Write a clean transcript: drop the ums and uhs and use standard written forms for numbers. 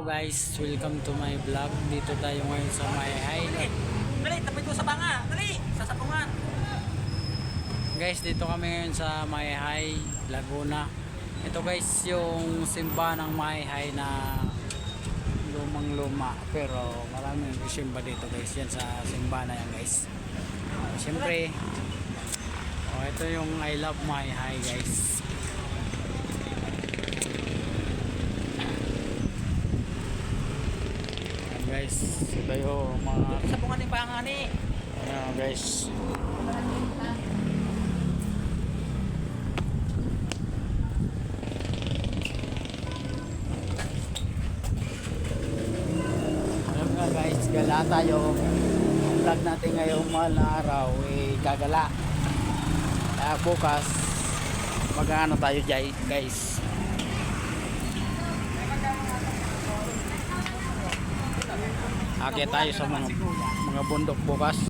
guys, welcome to my vlog. Dito tayo ngayon sa Mayhay. Dali, tapos ko sa banga. Dali, sasapungan. Guys, dito kami ngayon sa Mayhay, Laguna. Ito guys, yung simba ng Mayhay na lumang-luma. Pero maraming simba dito guys. Yan sa simba na yan guys. Siyempre, ito yung I Love Mayhay guys. Guys, ito yung mga Sapungan yung banga ni. ayan guys. Alam nga guys, gala tayo. Ang vlog natin ngayong mahal na araw gagala. Kaya bukas mag-ano tayo guys. Akit tayo sa mga bundok bukas.